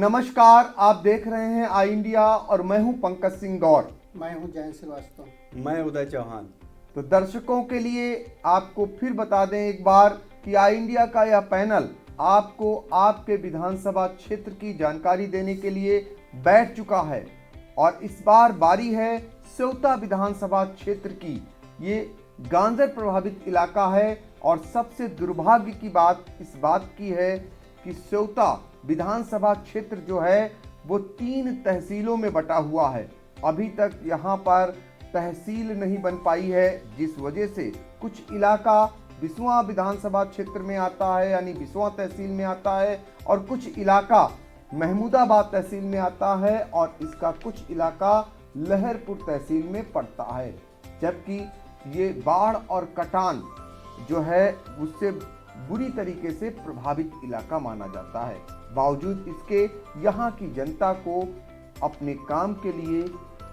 नमस्कार, आप देख रहे हैं आई इंडिया और मैं हूं पंकज सिंह गौर। मैं हूं जयंत श्रीवास्तव। मैं उदय चौहान। तो दर्शकों के लिए आपको फिर बता दें एक बार कि आई इंडिया का यह पैनल आपको आपके विधानसभा क्षेत्र की जानकारी देने के लिए बैठ चुका है और इस बार बारी है सेवता विधानसभा क्षेत्र की। ये गांजर प्रभावित इलाका है और सबसे दुर्भाग्य की बात इस बात की है कि सेवता विधानसभा क्षेत्र जो है वो 3 तहसीलों में बटा हुआ है। अभी तक यहाँ पर तहसील नहीं बन पाई है, जिस वजह से कुछ इलाका बिसवा विधानसभा क्षेत्र में आता है, यानी बिसवा तहसील में आता है, और कुछ इलाका महमूदाबाद तहसील में आता है और इसका कुछ इलाका लहरपुर तहसील में पड़ता है। जबकि ये बाढ़ और कटान जो है उससे बुरी तरीके से प्रभावित इलाका माना जाता है। बावजूद इसके यहाँ की जनता को अपने काम के लिए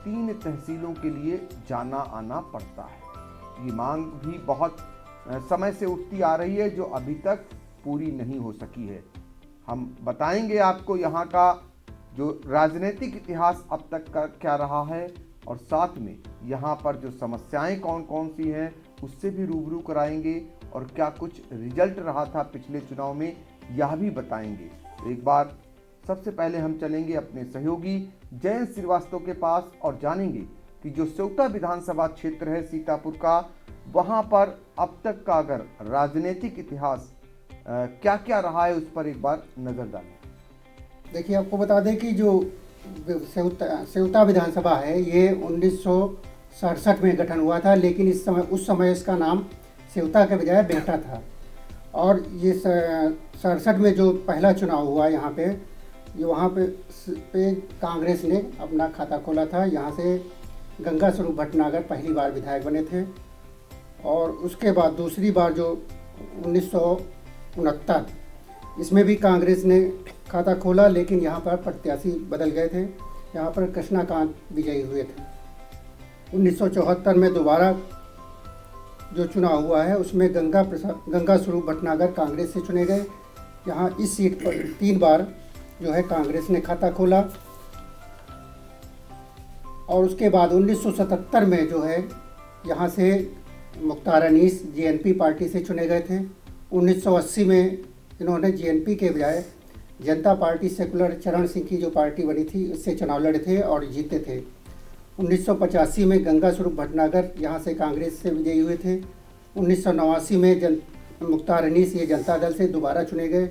3 तहसीलों के लिए जाना आना पड़ता है। ये मांग भी बहुत समय से उठती आ रही है जो अभी तक पूरी नहीं हो सकी है। हम बताएंगे आपको यहाँ का जो राजनीतिक इतिहास अब तक का क्या रहा है और साथ में यहाँ पर जो समस्याएं कौन कौन सी हैं उससे भी रूबरू कराएंगे और क्या कुछ रिजल्ट रहा था पिछले चुनाव में यह भी बताएंगे। तो एक बार सबसे पहले हम चलेंगे अपने सहयोगी जयंत श्रीवास्तव के पास और जानेंगे कि जो सेवता विधानसभा क्षेत्र है सीतापुर का, वहाँ पर अब तक का अगर राजनीतिक इतिहास क्या क्या रहा है उस पर एक बार नजर डालें। देखिए, आपको बता दें कि जो सेवता विधानसभा है ये 1967 में गठन हुआ था, लेकिन उस समय इसका नाम सेवता के बजाय बेहटा था। और ये 67 में जो पहला चुनाव हुआ यहाँ पे, ये वहाँ पे कांग्रेस ने अपना खाता खोला था। यहाँ से गंगा स्वरूप भटनागर पहली बार विधायक बने थे और उसके बाद दूसरी बार जो 1969 इसमें भी कांग्रेस ने खाता खोला, लेकिन यहाँ पर प्रत्याशी बदल गए थे। यहाँ पर कृष्णाकांत विजयी हुए थे। 1974 में दोबारा जो चुनाव हुआ है उसमें गंगा स्वरूप भटनागर कांग्रेस से चुने गए। यहाँ इस सीट पर 3 बार जो है कांग्रेस ने खाता खोला और उसके बाद 1977 में जो है यहाँ से मुख्तार अनीस जेएनपी पार्टी से चुने गए थे। 1980 में इन्होंने जेएनपी के बजाय जनता पार्टी सेकुलर चरण सिंह की जो पार्टी बनी थी उससे चुनाव लड़े थे और जीते थे। 1985 में गंगा स्वरूप भटनागर यहाँ से कांग्रेस से विजयी हुए थे। 1989 में मुख्तार अनीस ये जनता दल से दोबारा चुने गए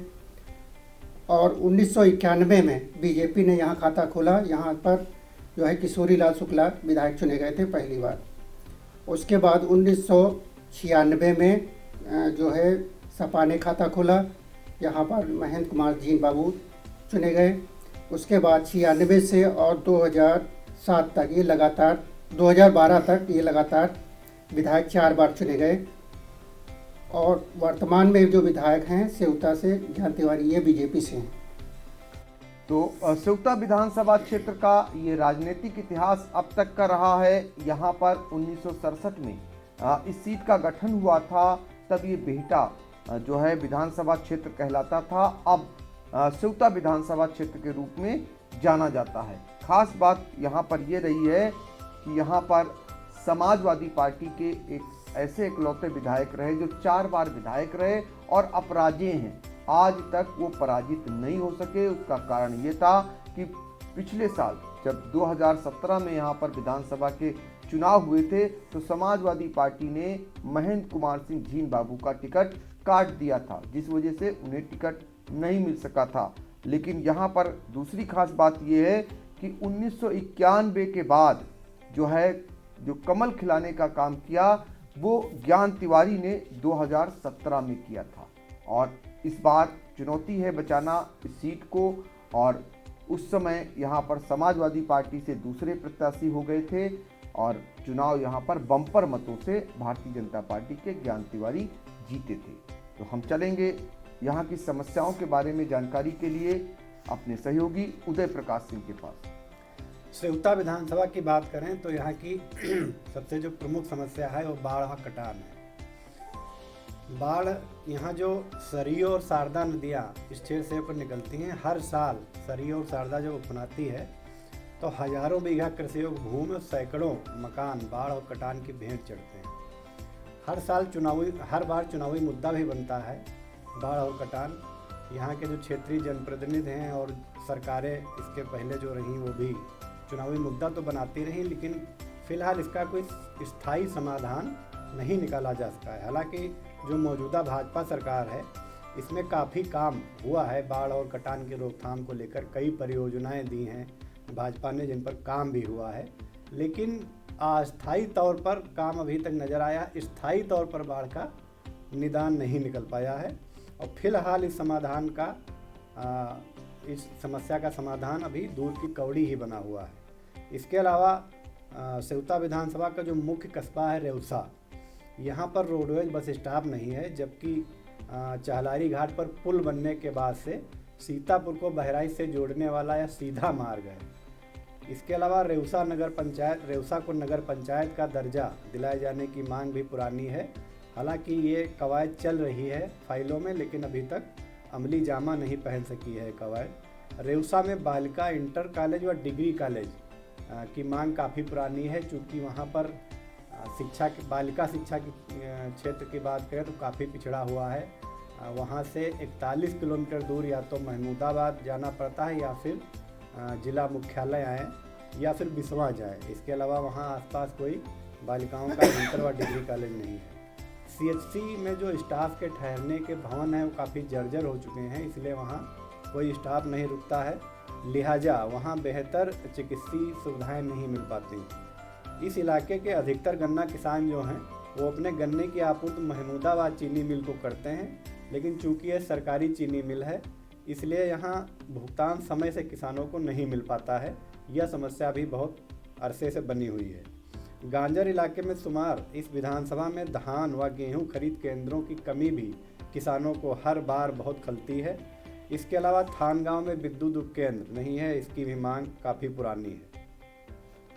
और 1991 में बीजेपी ने यहाँ खाता खोला। यहाँ पर जो है किशोरी लाल शुक्ला विधायक चुने गए थे पहली बार। उसके बाद 1996 में जो है सपा ने खाता खोला। यहाँ पर महेंद्र कुमार जीन बाबू चुने गए। उसके बाद 96 से और 2007 तक ये लगातार 2012 तक ये लगातार विधायक 4 बार चुने गए और वर्तमान में जो विधायक हैं सेवता से ज्ञान तिवारी ये बीजेपी से हैं। तो सेवता विधानसभा क्षेत्र का ये राजनीतिक इतिहास अब तक का रहा है। यहाँ पर 1967 में इस सीट का गठन हुआ था, तब ये बेहटा जो है विधानसभा क्षेत्र कहलाता था। अब सेवता विधानसभा क्षेत्र के रूप में जाना जाता है। खास बात यहाँ पर ये रही है कि यहाँ पर समाजवादी पार्टी के एक ऐसे इकलौते विधायक रहे जो 4 बार विधायक रहे और अपराजेय हैं। आज तक वो पराजित नहीं हो सके। उसका कारण ये था कि पिछले साल जब 2017 में यहाँ पर विधानसभा के चुनाव हुए थे तो समाजवादी पार्टी ने महेंद्र कुमार सिंह जीन बाबू का टिकट काट दिया था, जिस वजह से उन्हें टिकट नहीं मिल सका था। लेकिन यहाँ पर दूसरी खास बात यह है कि 1991 के बाद जो कमल खिलाने का काम किया वो ज्ञान तिवारी ने 2017 में किया था और इस बार चुनौती है बचाना इस सीट को। और उस समय यहाँ पर समाजवादी पार्टी से दूसरे प्रत्याशी हो गए थे और चुनाव यहाँ पर बम्पर मतों से भारतीय जनता पार्टी के ज्ञान तिवारी जीते थे। तो हम चलेंगे यहाँ की समस्याओं के बारे में जानकारी के लिए अपने सहयोगी उदय प्रकाश सिंह के पास। सेवता विधानसभा की बात करें तो यहाँ की सबसे जो प्रमुख समस्या है वो बाढ़ और कटान है। बाढ़ यहाँ जो सरयू और शारदा नदियाँ इस क्षेत्र से होकर निकलती हैं, हर साल सरयू और शारदा जब उफनाती है तो हजारों बीघा कृषि योग्य भूमि और सैकड़ों मकान बाढ़ और कटान की भेंट चढ़ते हैं। हर बार चुनावी मुद्दा भी बनता है बाढ़ और कटान। यहाँ के जो क्षेत्रीय जनप्रतिनिधि हैं और सरकारें इसके पहले जो रहीं वो भी चुनावी मुद्दा तो बनाती रहीं, लेकिन फिलहाल इसका कोई स्थायी समाधान नहीं निकाला जा सका है। हालांकि जो मौजूदा भाजपा सरकार है इसमें काफ़ी काम हुआ है बाढ़ और कटान की रोकथाम को लेकर। कई परियोजनाएं दी हैं भाजपा ने जिन पर काम भी हुआ है, लेकिन अस्थायी तौर पर काम अभी तक नज़र आया। स्थायी तौर पर बाढ़ का निदान नहीं निकल पाया है और फिलहाल इस समस्या का समाधान अभी दूर की कौड़ी ही बना हुआ है। इसके अलावा सेवता विधानसभा का जो मुख्य कस्बा है रेउसा, यहाँ पर रोडवेज बस स्टॉप नहीं है, जबकि चाहलारी घाट पर पुल बनने के बाद से सीतापुर को बहराइच से जोड़ने वाला यह सीधा मार्ग है। इसके अलावा रेउसा को नगर पंचायत का दर्जा दिलाए जाने की मांग भी पुरानी है। हालांकि ये कवायद चल रही है फाइलों में, लेकिन अभी तक अमली जामा नहीं पहन सकी है कवायद। रेउसा में बालिका इंटर कॉलेज व डिग्री कॉलेज की मांग काफ़ी पुरानी है, चूँकि वहाँ पर बालिका शिक्षा की क्षेत्र की बात करें तो काफ़ी पिछड़ा हुआ है। वहाँ से 41 किलोमीटर दूर या तो महमूदाबाद जाना पड़ता है या फिर जिला मुख्यालय आए या फिर बिस्वा जाए। इसके अलावा वहाँ आसपास कोई बालिकाओं का इंटर व डिग्री कॉलेज नहीं है। CHC में जो स्टाफ के ठहरने के भवन हैं वो काफ़ी जर्जर हो चुके हैं, इसलिए वहाँ कोई स्टाफ नहीं रुकता है, लिहाजा वहाँ बेहतर चिकित्सीय सुविधाएं नहीं मिल पाती। इस इलाके के अधिकतर गन्ना किसान जो हैं वो अपने गन्ने की आपूर्ति महमूदाबाद चीनी मिल को करते हैं, लेकिन चूँकि यह सरकारी चीनी मिल है इसलिए यहाँ भुगतान समय से किसानों को नहीं मिल पाता है। यह समस्या भी बहुत अरसे से बनी हुई है। गांजर इलाके में शुमार इस विधानसभा में धान व गेहूं खरीद केंद्रों की कमी भी किसानों को हर बार बहुत खलती है। इसके अलावा थान गांव में विद्युत उपकेंद्र नहीं है, इसकी भी मांग काफ़ी पुरानी है।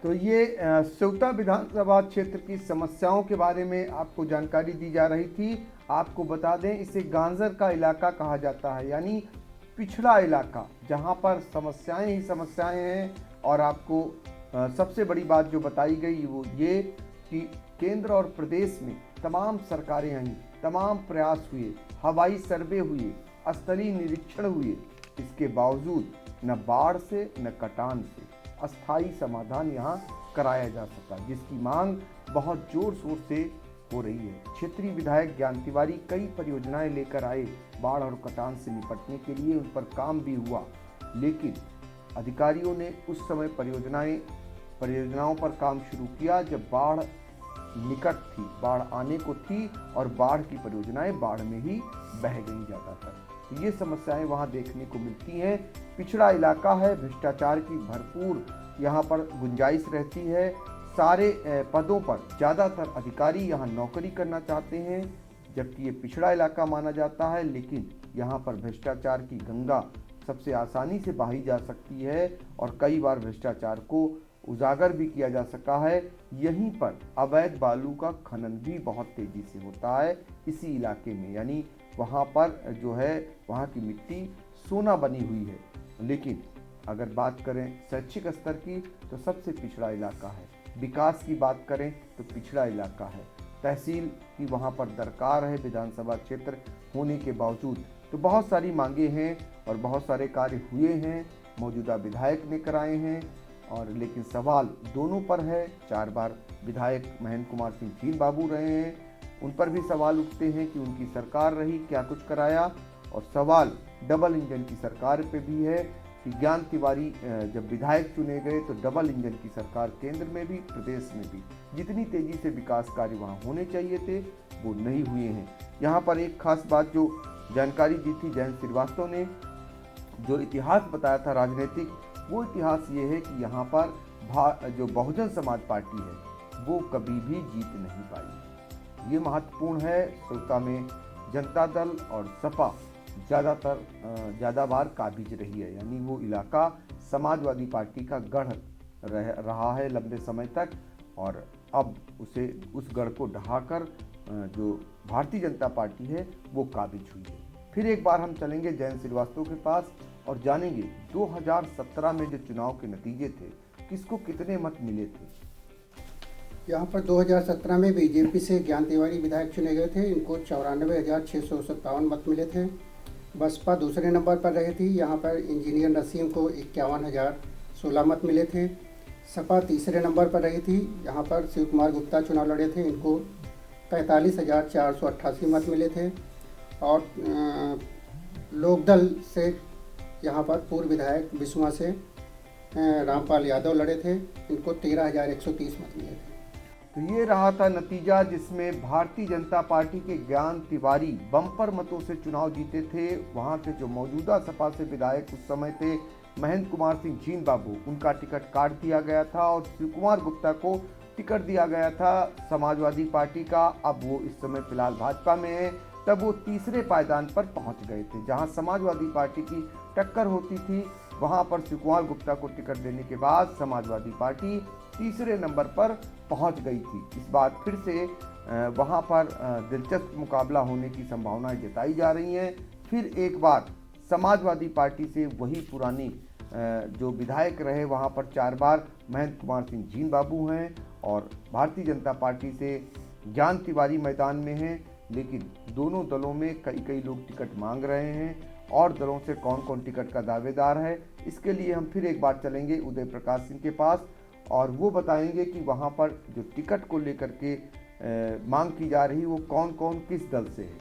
तो ये सेवता विधानसभा क्षेत्र की समस्याओं के बारे में आपको जानकारी दी जा रही थी। आपको बता दें इसे गांजर का इलाका कहा जाता है, यानी पिछड़ा इलाका जहां पर समस्याएं ही समस्याएं हैं। और आपको सबसे बड़ी बात जो बताई गई वो ये कि केंद्र और प्रदेश में तमाम सरकारें आई, तमाम प्रयास हुए, हवाई सर्वे हुए, स्थलीय निरीक्षण हुए, इसके बावजूद न बाढ़ से न कटान से अस्थायी समाधान यहाँ कराया जा सका, जिसकी मांग बहुत जोर शोर से हो रही है। क्षेत्रीय विधायक ज्ञान तिवारी कई परियोजनाएं लेकर आए बाढ़ और कटान से निपटने के लिए, उन पर काम भी हुआ, लेकिन अधिकारियों ने उस समय परियोजनाओं पर काम शुरू किया जब बाढ़ निकट थी, बाढ़ आने को थी और बाढ़ की परियोजनाएं बाढ़ में ही बह गई ज़्यादातर। ये समस्याएं वहाँ देखने को मिलती हैं। पिछड़ा इलाका है, भ्रष्टाचार की भरपूर यहाँ पर गुंजाइश रहती है। सारे पदों पर ज़्यादातर अधिकारी यहाँ नौकरी करना चाहते हैं, जबकि ये पिछड़ा इलाका माना जाता है, लेकिन यहाँ पर भ्रष्टाचार की गंगा सबसे आसानी से बहाई जा सकती है और कई बार भ्रष्टाचार को उजागर भी किया जा सका है। यहीं पर अवैध बालू का खनन भी बहुत तेज़ी से होता है इसी इलाके में, यानी वहाँ पर जो है वहाँ की मिट्टी सोना बनी हुई है। लेकिन अगर बात करें शैक्षिक स्तर की तो सबसे पिछड़ा इलाका है, विकास की बात करें तो पिछड़ा इलाका है, तहसील की वहाँ पर दरकार है विधानसभा क्षेत्र होने के बावजूद। तो बहुत सारी मांगे हैं और बहुत सारे कार्य हुए हैं, मौजूदा विधायक ने कराए हैं, और लेकिन सवाल दोनों पर है। 4 बार विधायक महेंद्र कुमार सिंह झील बाबू रहे हैं, उन पर भी सवाल उठते हैं कि उनकी सरकार रही, क्या कुछ कराया। और सवाल डबल इंजन की सरकार पे भी है कि ज्ञान तिवारी जब विधायक चुने गए तो डबल इंजन की सरकार केंद्र में भी प्रदेश में भी जितनी तेज़ी से विकास कार्य वहाँ होने चाहिए थे वो नहीं हुए हैं। यहाँ पर एक खास बात जो जानकारी दी थी जयंत श्रीवास्तव ने, जो इतिहास बताया था राजनीतिक, वो इतिहास ये है कि यहाँ पर जो बहुजन समाज पार्टी है वो कभी भी जीत नहीं पाई। ये महत्वपूर्ण है। सेवता में जनता दल और सपा ज़्यादा बार काबिज रही है, यानी वो इलाका समाजवादी पार्टी का गढ़ रहा है लंबे समय तक, और अब उस गढ़ को ढहाकर जो भारतीय जनता पार्टी है वो काबिज हुई है। फिर एक बार हम चलेंगे जयंत श्रीवास्तव के पास और जानेंगे 2017 में जो चुनाव के नतीजे थे, किसको कितने मत मिले थे। यहाँ पर 2017 में बीजेपी से ज्ञान तिवारी विधायक चुने गए थे। इनको 94,657 मत मिले थे। बसपा दूसरे नंबर पर रही थी। यहाँ पर इंजीनियर नसीम को 51,016 मत मिले थे। सपा तीसरे नंबर पर रही थी। यहाँ पर शिव कुमार गुप्ता चुनाव लड़े थे। इनको 45,488 मत मिले थे। और लोकदल से यहाँ पर पूर्व विधायक बिस्वा से रामपाल यादव लड़े थे। इनको 13,130 मत मिले थे। तो ये रहा था नतीजा, जिसमें भारतीय जनता पार्टी के ज्ञान तिवारी बम्पर मतों से चुनाव जीते थे। वहाँ के जो मौजूदा सपा से विधायक उस समय थे महेंद्र कुमार सिंह जीन बाबू, उनका टिकट काट दिया गया था और शिव कुमार गुप्ता को टिकट दिया गया था समाजवादी पार्टी का। अब वो इस समय फिलहाल भाजपा में है। तब वो तीसरे पायदान पर पहुंच गए थे। जहां समाजवादी पार्टी की टक्कर होती थी, वहां पर शिव कुमार गुप्ता को टिकट देने के बाद समाजवादी पार्टी तीसरे नंबर पर पहुंच गई थी। इस बार फिर से वहां पर दिलचस्प मुकाबला होने की संभावनाएं जताई जा रही हैं। फिर एक बार समाजवादी पार्टी से वही पुरानी जो विधायक रहे वहां पर 4 बार महेंद्र कुमार सिंह जीन बाबू हैं और भारतीय जनता पार्टी से ज्ञान तिवारी मैदान में हैं। लेकिन दोनों दलों में कई लोग टिकट मांग रहे हैं और दलों से कौन कौन टिकट का दावेदार है, इसके लिए हम फिर एक बार चलेंगे उदय प्रकाश सिंह के पास और वो बताएंगे कि वहाँ पर जो टिकट को लेकर के मांग की जा रही वो कौन कौन किस दल से है।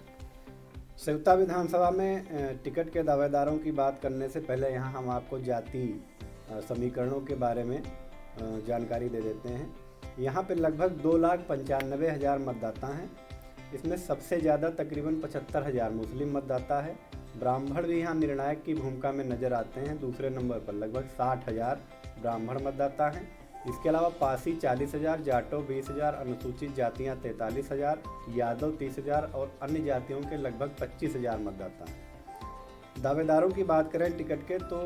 सेवता विधानसभा में टिकट के दावेदारों की बात करने से पहले यहाँ हम आपको जाति समीकरणों के बारे में जानकारी दे देते हैं। यहाँ पे लगभग 2,95,000 मतदाता हैं। इसमें सबसे ज़्यादा तकरीबन 75,000 मुस्लिम मतदाता है। ब्राह्मण भी यहाँ निर्णायक की भूमिका में नजर आते हैं। दूसरे नंबर पर लगभग 60,000 ब्राह्मण मतदाता हैं। इसके अलावा पासी 40,000, जाटो 20,000, अनुसूचित जातियाँ 43,000, यादव 30,000 और अन्य जातियों के लगभग 25,000 मतदाता हैं। दावेदारों की बात करें टिकट के तो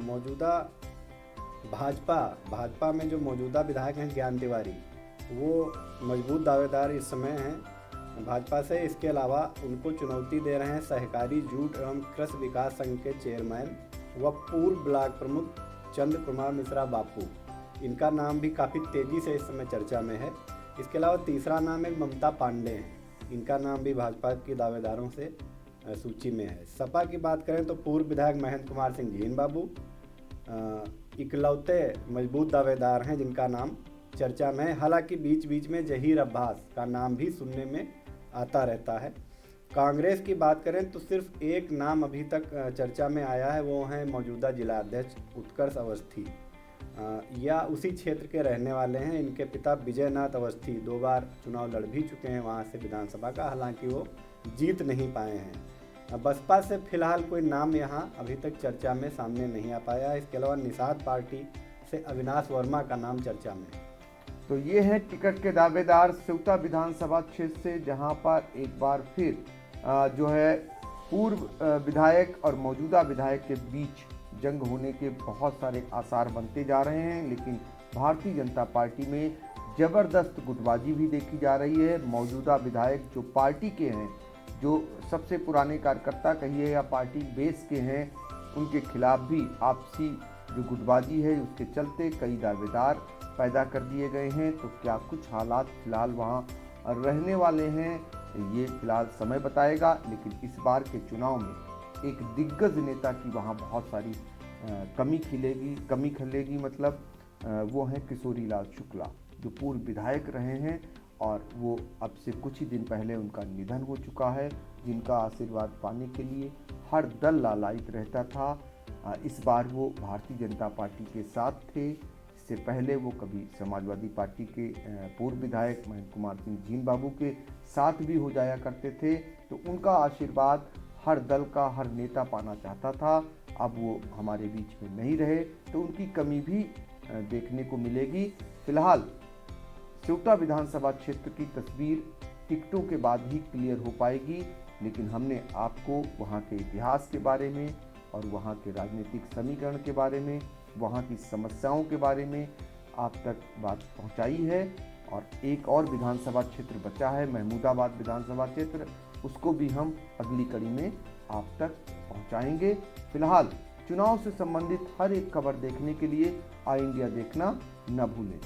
मौजूदा भाजपा में जो मौजूदा विधायक हैं ज्ञान तिवारी, वो मजबूत दावेदार इस समय हैं भाजपा से। इसके अलावा उनको चुनौती दे रहे हैं सहकारी जूट एवं कृषि विकास संघ के चेयरमैन व पूर्व ब्लॉक प्रमुख चंद्र कुमार मिश्रा बापू। इनका नाम भी काफ़ी तेज़ी से इस समय चर्चा में है। इसके अलावा तीसरा नाम एक ममता पांडे हैं। इनका नाम भी भाजपा के दावेदारों से सूची में है। सपा की बात करें तो पूर्व विधायक महेंद्र कुमार सिंह जीन बाबू इकलौते मजबूत दावेदार हैं जिनका नाम चर्चा में है। हालांकि बीच बीच में जहीर अब्बास का नाम भी सुनने में आता रहता है। कांग्रेस की बात करें तो सिर्फ एक नाम अभी तक चर्चा में आया है, वो हैं मौजूदा जिला अध्यक्ष उत्कर्ष अवस्थी। या उसी क्षेत्र के रहने वाले हैं। इनके पिता विजयनाथ अवस्थी 2 बार चुनाव लड़ भी चुके हैं वहाँ से विधानसभा का, हालांकि वो जीत नहीं पाए हैं। बसपा से फिलहाल कोई नाम यहाँ अभी तक चर्चा में सामने नहीं आ पाया। इसके अलावा निषाद पार्टी से अविनाश वर्मा का नाम चर्चा में है। तो ये है टिकट के दावेदार सेवता विधानसभा क्षेत्र से, जहां पर एक बार फिर जो है पूर्व विधायक और मौजूदा विधायक के बीच जंग होने के बहुत सारे आसार बनते जा रहे हैं। लेकिन भारतीय जनता पार्टी में ज़बरदस्त गुटबाजी भी देखी जा रही है। मौजूदा विधायक जो पार्टी के हैं, जो सबसे पुराने कार्यकर्ता कहिए या पार्टी बेस के हैं, उनके खिलाफ भी आपसी जो गुटबाजी है उसके चलते कई दावेदार पैदा कर दिए गए हैं। तो क्या कुछ हालात फिलहाल वहाँ रहने वाले हैं, ये फिलहाल समय बताएगा। लेकिन इस बार के चुनाव में एक दिग्गज नेता की वहाँ बहुत सारी कमी खलेगी। मतलब वो हैं किशोरी लाल शुक्ला, जो पूर्व विधायक रहे हैं और वो अब से कुछ ही दिन पहले उनका निधन हो चुका है, जिनका आशीर्वाद पाने के लिए हर दल लालायित रहता था। इस बार वो भारतीय जनता पार्टी के साथ थे। इससे पहले वो कभी समाजवादी पार्टी के पूर्व विधायक महेंद्र कुमार सिंह जीन बाबू के साथ भी हो जाया करते थे। तो उनका आशीर्वाद हर दल का हर नेता पाना चाहता था। अब वो हमारे बीच में नहीं रहे तो उनकी कमी भी देखने को मिलेगी। फिलहाल सेवता विधानसभा क्षेत्र की तस्वीर टिकटों के बाद ही क्लियर हो पाएगी। लेकिन हमने आपको वहाँ के इतिहास के बारे में और वहाँ के राजनीतिक समीकरण के बारे में, वहाँ की समस्याओं के बारे में आप तक बात पहुँचाई है और एक और विधानसभा क्षेत्र बचा है, महमूदाबाद विधानसभा क्षेत्र, उसको भी हम अगली कड़ी में आप तक पहुंचाएंगे। फिलहाल चुनाव से संबंधित हर एक खबर देखने के लिए आई इंडिया देखना न भूलें।